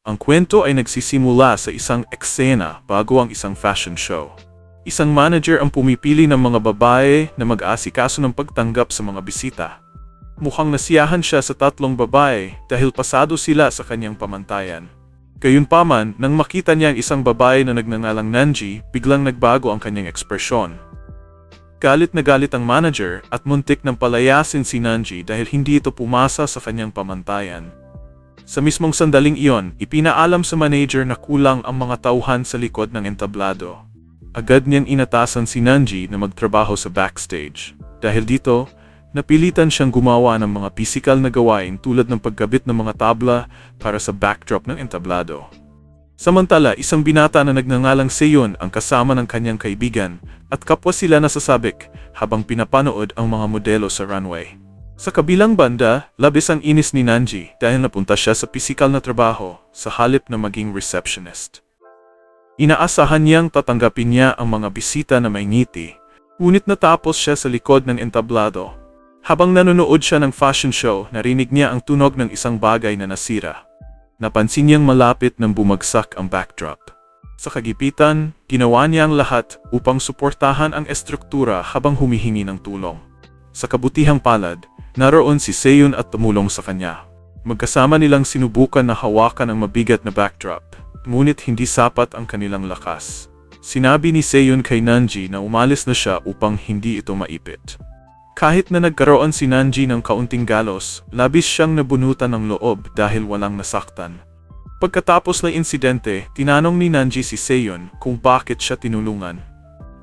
Ang kwento ay nagsisimula sa isang eksena bago ang isang fashion show. Isang manager ang pumipili ng mga babae na mag-aasikaso ng pagtanggap sa mga bisita. Mukhang nasiyahan siya sa tatlong babae dahil pasado sila sa kanyang pamantayan. Gayunpaman, nang makita niya ang isang babae na nagngangalang Nanji, biglang nagbago ang kanyang ekspresyon. Galit na galit ang manager at muntik ng palayasin si Nanji dahil hindi ito pumasa sa kanyang pamantayan. Sa mismong sandaling iyon, ipinaalam sa manager na kulang ang mga tauhan sa likod ng entablado. Agad niyang inatasan si Nanji na magtrabaho sa backstage. Dahil dito, napilitan siyang gumawa ng mga pisikal na gawain tulad ng pagkabit ng mga tabla para sa backdrop ng entablado. Samantala, isang binata na nagngangalang Seon ang kasama ng kanyang kaibigan at kapwa sila nasasabik habang pinapanood ang mga modelo sa runway. Sa kabilang banda, labis ang inis ni Nanji dahil napunta siya sa pisikal na trabaho sa halip na maging receptionist. Inaasahan niyang tatanggapin niya ang mga bisita na may ngiti, ngunit natapos siya sa likod ng entablado. Habang nanonood siya ng fashion show, narinig niya ang tunog ng isang bagay na nasira. Napansin niyang malapit nang bumagsak ang backdrop. Sa kagipitan, ginawa niya ang lahat upang suportahan ang estruktura habang humihingi ng tulong. Sa kabutihang palad, naroon si Seon at tumulong sa kanya. Magkasama nilang sinubukan na hawakan ang mabigat na backdrop, ngunit hindi sapat ang kanilang lakas. Sinabi ni Seon kay Nanji na umalis na siya upang hindi ito maipit. Kahit na nagkaroon si Nanji ng kaunting galos, labis siyang nabunutan ng loob dahil walang nasaktan. Pagkatapos ng insidente, tinanong ni Nanji si Seon kung bakit siya tinulungan.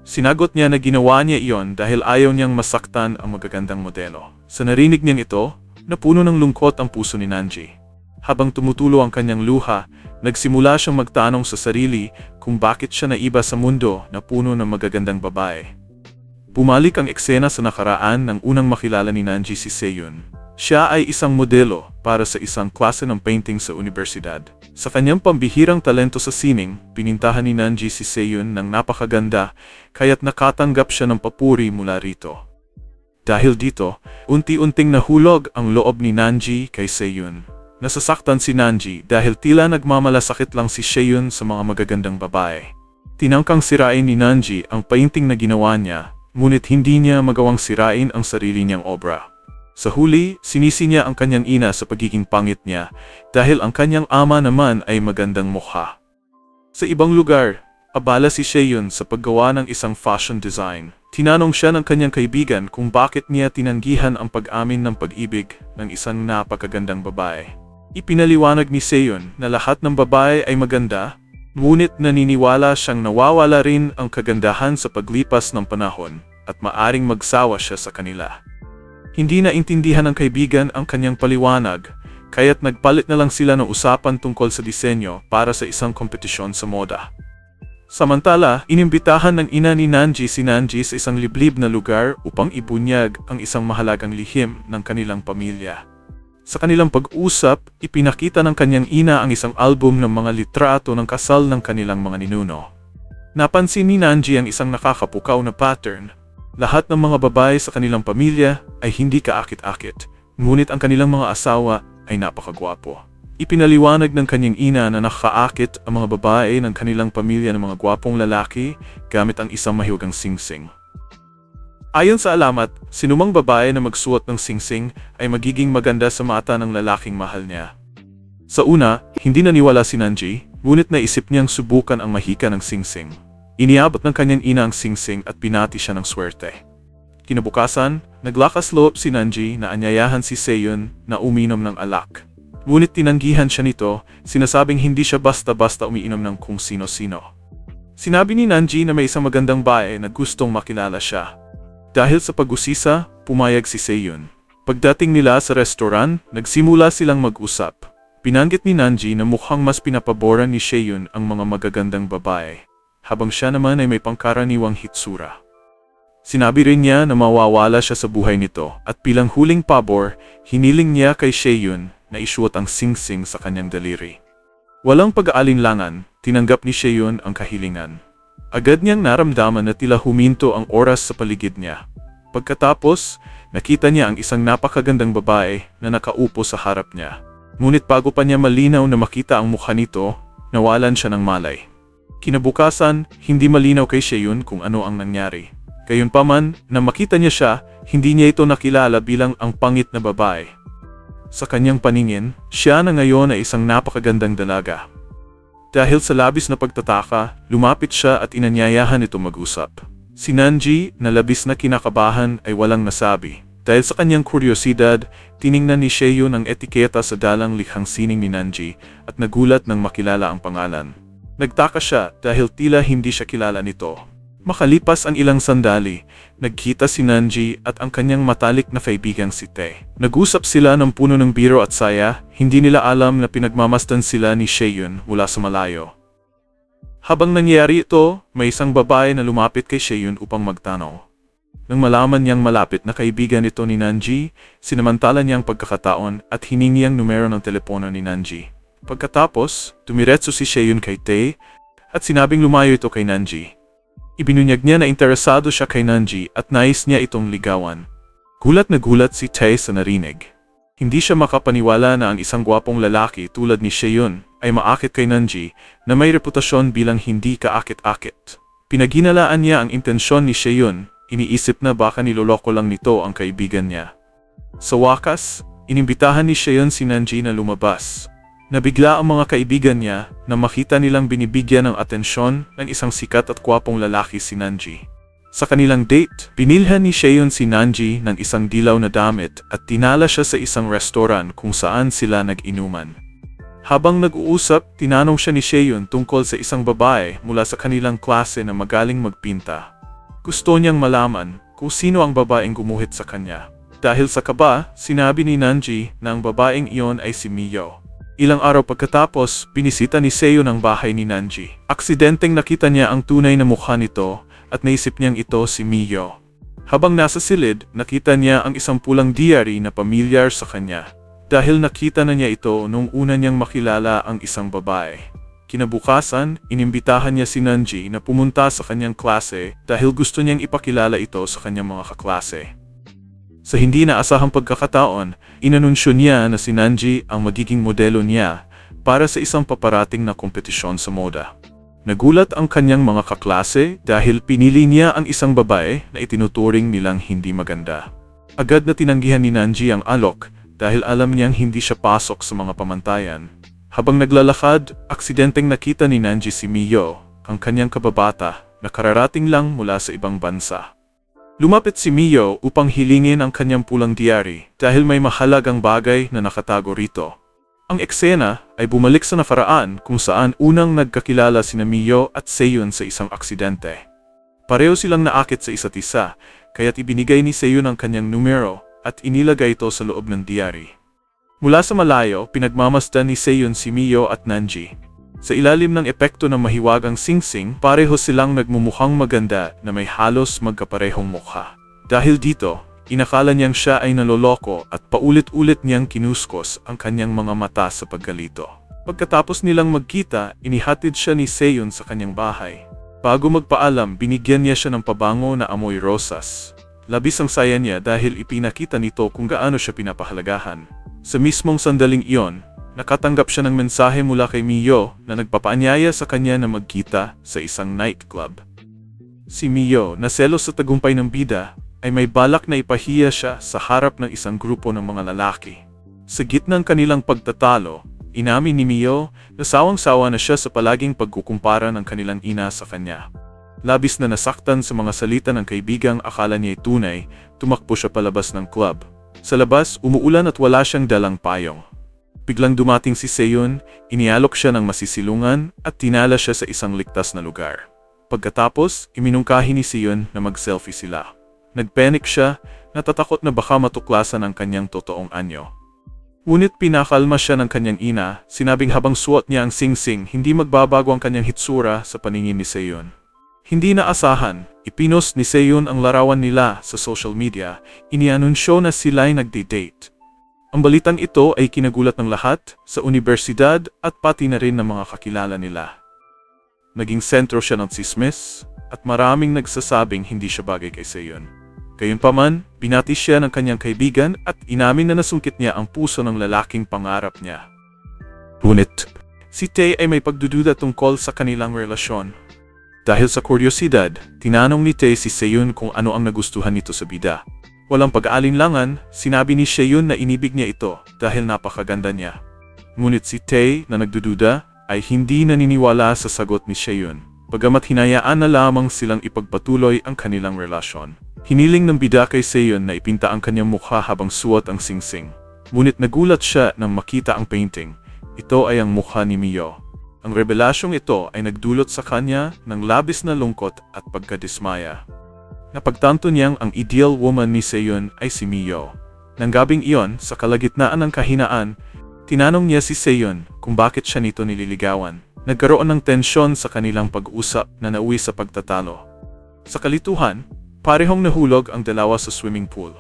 Sinagot niya na ginawa niya iyon dahil ayaw niyang masaktan ang magagandang modelo. Sa narinig niyang ito, napuno ng lungkot ang puso ni Nanji. Habang tumutulo ang kanyang luha, nagsimula siyang magtanong sa sarili kung bakit siya naiba sa mundo na puno ng magagandang babae. Bumalik ang eksena sa nakaraan nang unang makilala ni Nanji si Seon. Siya ay isang modelo para sa isang klase ng painting sa universidad. Sa kanyang pambihirang talento sa sining, pinintahan ni Nanji si Seon ng napakaganda kaya't nakatanggap siya ng papuri mula rito. Dahil dito, unti-unting nahulog ang loob ni Nanji kay Seon. Nasasaktan si Nanji dahil tila nagmamalasakit lang si Seon sa mga magagandang babae. Tinangkang sirain ni Nanji ang painting na ginawa niya, ngunit hindi niya magawang sirain ang sarili niyang obra. Sa huli, sinisi niya ang kanyang ina sa pagiging pangit niya dahil ang kanyang ama naman ay magandang mukha. Sa ibang lugar, abala si Seon sa paggawa ng isang fashion design. Tinanong siya ng kanyang kaibigan kung bakit niya tinanggihan ang pag-amin ng pag-ibig ng isang napakagandang babae. Ipinaliwanag ni Seon na lahat ng babae ay maganda, ngunit naniniwala siyang nawawala rin ang kagandahan sa paglipas ng panahon at maaring magsawa siya sa kanila. Hindi naintindihan ng kaibigan ang kanyang paliwanag, kaya't nagpalit na lang sila ng usapan tungkol sa disenyo para sa isang kompetisyon sa moda. Samantala, inimbitahan ng ina ni Nanji si Nanji sa isang liblib na lugar upang ibunyag ang isang mahalagang lihim ng kanilang pamilya. Sa kanilang pag-usap, ipinakita ng kanyang ina ang isang album ng mga litrato ng kasal ng kanilang mga ninuno. Napansin ni Nanji ang isang nakakapukaw na pattern. Lahat ng mga babae sa kanilang pamilya ay hindi kaakit-akit, ngunit ang kanilang mga asawa ay napakagwapo. Ipinaliwanag ng kanyang ina na nakakaakit ang mga babae ng kanilang pamilya ng mga gwapong lalaki gamit ang isang mahiwagang singsing. Ayon sa alamat, sinumang babae na magsuot ng singsing ay magiging maganda sa mata ng lalaking mahal niya. Sa una, hindi naniwala si Nanji, ngunit naisip niyang subukan ang mahika ng singsing. Iniabot ng kanyang ina ang singsing at pinati siya ng swerte. Kinabukasan, naglakas loob si Nanji na anyayahan si Seon na uminom ng alak. Ngunit tinanggihan siya nito, sinasabing hindi siya basta-basta umiinom ng kung sino-sino. Sinabi ni Nanji na may isang magandang bae na gustong makilala siya. Dahil sa pag-usisa, pumayag si Seon. Pagdating nila sa restaurant, nagsimula silang mag-usap. Binanggit ni Nanji na mukhang mas pinapaboran ni Seon ang mga magagandang babae, habang siya naman ay may pangkaraniwang hitsura. Sinabi rin niya na mawawala siya sa buhay nito at bilang huling pabor, hiniling niya kay Seon na isuot ang singsing sa kanyang daliri. Walang pag-aalinlangan, tinanggap ni Seon ang kahilingan. Agad niyang naramdaman na tila huminto ang oras sa paligid niya. Pagkatapos, nakita niya ang isang napakagandang babae na nakaupo sa harap niya. Ngunit bago pa niya malinaw na makita ang mukha nito, nawalan siya ng malay. Kinabukasan, hindi malinaw kay Seyun kung ano ang nangyari. Gayunpaman, na makita niya siya, hindi niya ito nakilala bilang ang pangit na babae. Sa kanyang paningin, siya na ngayon ay isang napakagandang dalaga. Dahil sa labis na pagtataka, lumapit siya at inanyayahan ito mag-usap. Si Nanji, na labis na kinakabahan, ay walang nasabi. Dahil sa kanyang kuryosidad, tiningnan ni Seyun ang etiketa sa dalang likhang sining ni Nanji at nagulat nang makilala ang pangalan. Nagtaka siya dahil tila hindi siya kilala nito. Makalipas ang ilang sandali, nagkita si Nanji at ang kanyang matalik na kaibigang si Tae. Nag-usap sila ng puno ng biro at saya, hindi nila alam na pinagmamasdan sila ni Seyun mula sa malayo. Habang nangyari ito, may isang babae na lumapit kay Seyun upang magtanong. Nang malaman niyang malapit na kaibigan ito ni Nanji, sinamantala niyang pagkakataon at hiningi ang numero ng telepono ni Nanji. Pagkatapos, tumiretso si Seyun kay Tae at sinabing lumayo ito kay Nanji. Ibinunyag niya na interesado siya kay Nanji at nais niya itong ligawan. Gulat na gulat si Tae sa narinig. Hindi siya makapaniwala na ang isang gwapong lalaki tulad ni Seyun ay maakit kay Nanji na may reputasyon bilang hindi kaakit-akit. Pinaginalaan niya ang intensyon ni Seyun. Iniisip na baka niloloko lang nito ang kaibigan niya. Sa wakas, inimbitahan ni Seyun si Nanji na lumabas. Nabigla ang mga kaibigan niya na makita nilang binibigyan ng atensyon ng isang sikat at gwapong lalaki si Nanji. Sa kanilang date, binilhan ni Seyun si Nanji ng isang dilaw na damit at tinala siya sa isang restoran kung saan sila nag-inuman. Habang nag-uusap, tinanong siya ni Seyun tungkol sa isang babae mula sa kanilang klase na magaling magpinta. Gusto niyang malaman kung sino ang babaeng gumuhit sa kanya. Dahil sa kaba, sinabi ni Nanji na ang babaeng iyon ay si Mio. Ilang araw pagkatapos, binisita ni Seyun ang bahay ni Nanji. Aksidenteng nakita niya ang tunay na mukha nito at naisip niyang ito si Mio. Habang nasa silid, nakita niya ang isang pulang diary na pamilyar sa kanya. Dahil nakita na niya ito nung una niyang makilala ang isang babae. Kinabukasan, inimbitahan niya si Nanji na pumunta sa kanyang klase dahil gusto niyang ipakilala ito sa kanyang mga kaklase. Sa hindi naasahang pagkakataon, inanunsyo niya na si Nanji ang magiging modelo niya para sa isang paparating na kompetisyon sa moda. Nagulat ang kanyang mga kaklase dahil pinili niya ang isang babae na itinuturing nilang hindi maganda. Agad na tinanggihan ni Nanji ang alok dahil alam niyang hindi siya pasok sa mga pamantayan. Habang naglalakad, aksidenteng nakita ni Nanji si Mio, ang kanyang kababata, na kararating lang mula sa ibang bansa. Lumapit si Mio upang hilingin ang kanyang pulang diary dahil may mahalagang bagay na nakatago rito. Ang eksena ay bumalik sa nakaraan kung saan unang nagkakilala sina Mio at Seyun sa isang aksidente. Pareho silang naakit sa isa't isa, kaya't ibinigay ni Seyun ang kanyang numero at inilagay ito sa loob ng diary. Mula sa malayo, pinagmamasdan ni Seyun si Mio at Nanji. Sa ilalim ng epekto ng mahiwagang singsing, pareho silang nagmumukhang maganda na may halos magkaparehong mukha. Dahil dito, inakala niyang siya ay naloloko at paulit-ulit niyang kinuskos ang kanyang mga mata sa pagkalito. Pagkatapos nilang magkita, inihatid siya ni Seyun sa kanyang bahay. Bago magpaalam, binigyan niya siya ng pabango na amoy rosas. Labis ang saya niya dahil ipinakita nito kung gaano siya pinapahalagahan. Sa mismong sandaling iyon, nakatanggap siya ng mensahe mula kay Mio na nagpapaanyaya sa kanya na magkita sa isang nightclub. Si Mio, na selos sa tagumpay ng bida, ay may balak na ipahiya siya sa harap ng isang grupo ng mga lalaki. Sa gitnang kanilang pagtatalo, inamin ni Mio na sawang-sawa na siya sa palaging pagkukumpara ng kanilang ina sa kanya. Labis na nasaktan sa mga salita ng kaibigang akala niya ay tunay, tumakbo siya palabas ng club. Sa labas, umuulan at wala siyang dalang payong. Biglang dumating si Seyun, inialok siya ng masisilungan at tinala siya sa isang ligtas na lugar. Pagkatapos, iminungkahi ni Seyun na mag-selfie sila. Nagpanik siya, natatakot na baka matuklasan ang kanyang totoong anyo. Ngunit pinakalma siya ng kanyang ina, sinabing habang suot niya ang singsing, hindi magbabago ang kanyang hitsura sa paningin ni Seyun. Hindi naasahan, ipinost ni Seyun ang larawan nila sa social media, inianunsyo na sila'y nagde-date. Ang balitang ito ay kinagulat ng lahat, sa universidad at pati na rin ng mga kakilala nila. Naging sentro siya ng tsismis, at maraming nagsasabing hindi siya bagay kay Seyun. Gayunpaman, binati siya ng kanyang kaibigan at inamin na nasungkit niya ang puso ng lalaking pangarap niya. Ngunit, si Tae ay may pagdududa tungkol sa kanilang relasyon. Dahil sa kuryosidad, tinanong ni Tae si Seyun kung ano ang nagustuhan nito sa bida. Walang pag-aalinlangan, sinabi ni Seyun na inibig niya ito dahil napakaganda niya. Ngunit si Tae na nagdududa ay hindi naniniwala sa sagot ni Seyun. Bagamat hinayaan na lamang silang ipagpatuloy ang kanilang relasyon. Hiniling ng bida kay Seyun na ipinta ang kanyang mukha habang suot ang singsing. Ngunit nagulat siya nang makita ang painting. Ito ay ang mukha ni Mio. Ang revelasyong ito ay nagdulot sa kanya ng labis na lungkot at pagkadismaya. Napagtanto niyang ang ideal woman ni Seyun ay si Mio. Nang gabing iyon, sa kalagitnaan ng kahinaan, tinanong niya si Seyun kung bakit siya nito nililigawan. Nagkaroon ng tensyon sa kanilang pag-usap na nauwi sa pagtatalo. Sa kalituhan, parehong nahulog ang dalawa sa swimming pool.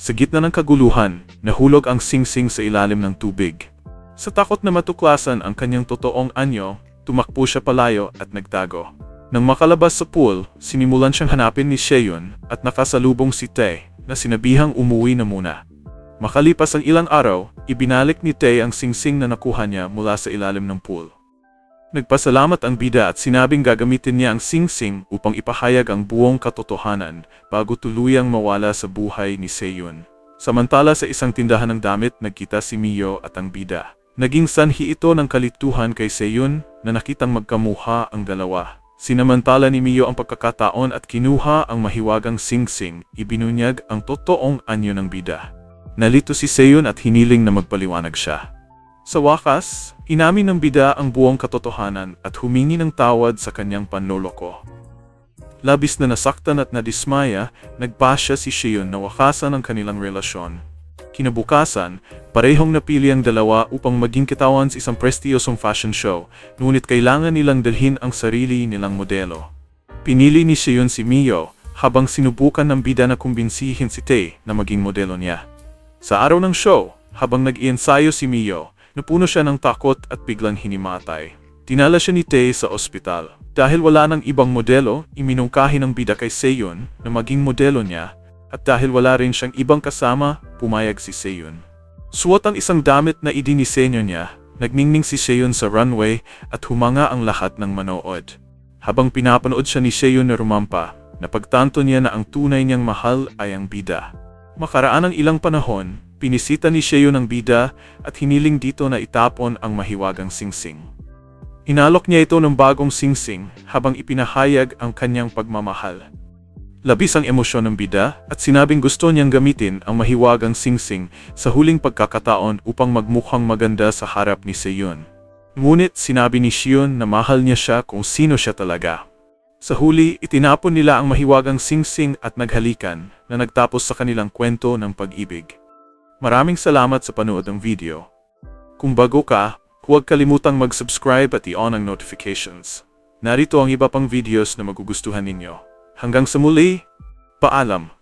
Sa gitna ng kaguluhan, nahulog ang singsing sa ilalim ng tubig. Sa takot na matuklasan ang kanyang totoong anyo, tumakbo siya palayo at nagtago. Nang makalabas sa pool, sinimulan siyang hanapin ni Seyun at nakasalubong si Tae na sinabihang umuwi na muna. Makalipas ang ilang araw, ibinalik ni Tae ang singsing na nakuha niya mula sa ilalim ng pool. Nagpasalamat ang bida at sinabing gagamitin niya ang singsing upang ipahayag ang buong katotohanan bago tuluyang mawala sa buhay ni Seyun. Samantala sa isang tindahan ng damit, nagkita si Mio at ang bida. Naging sanhi ito ng kalituhan kay Seyun na nakitang magkamuha ang dalawa. Sinamantala ni Mio ang pagkakataon at kinuha ang mahiwagang singsing, ibinunyag ang totoong anyo ng bida. Nalito si Seyun at hiniling na magpaliwanag siya. Sa wakas, inamin ng bida ang buong katotohanan at humingi ng tawad sa kanyang panloloko. Labis na nasaktan at nadismaya, nagpasya si Seyun na wakasan ang kanilang relasyon. Kinabukasan, parehong napili ang dalawa upang maging kitawan sa isang prestiyosong fashion show, ngunit kailangan nilang dalhin ang sarili nilang modelo. Pinili ni Seyun si Mio, habang sinubukan ng bida na kumbinsihin si Tae na maging modelo niya. Sa araw ng show, habang nag-iensayo si Mio, napuno siya ng takot at biglang hinimatay. Dinala siya ni Tae sa ospital. Dahil wala ng ibang modelo, iminungkahi ng bida kay Seyun na maging modelo niya, at dahil wala rin siyang ibang kasama, pumayag si Seyun. Suot ang isang damit na idinisenyo niya, nagningning si Seyun sa runway at humanga ang lahat ng manood. Habang pinapanood siya ni Seyun na rumampa, napagtanto niya na ang tunay niyang mahal ay ang bida. Makaraan ng ilang panahon, pinisita ni Seyun ang bida at hiniling dito na itapon ang mahiwagang singsing. Inalok niya ito ng bagong singsing habang ipinahayag ang kanyang pagmamahal. Labis ang emosyon ng bida at sinabing gusto niyang gamitin ang mahiwagang singsing sa huling pagkakataon upang magmukhang maganda sa harap ni Seyun. Ngunit sinabi ni Seyun na mahal niya siya kung sino siya talaga. Sa huli, itinapon nila ang mahiwagang singsing at naghalikan na nagtapos sa kanilang kwento ng pag-ibig. Maraming salamat sa panood ng video. Kung bago ka, huwag kalimutang mag-subscribe at i-on ang notifications. Narito ang iba pang videos na magugustuhan ninyo. Hanggang sa muli, paalam!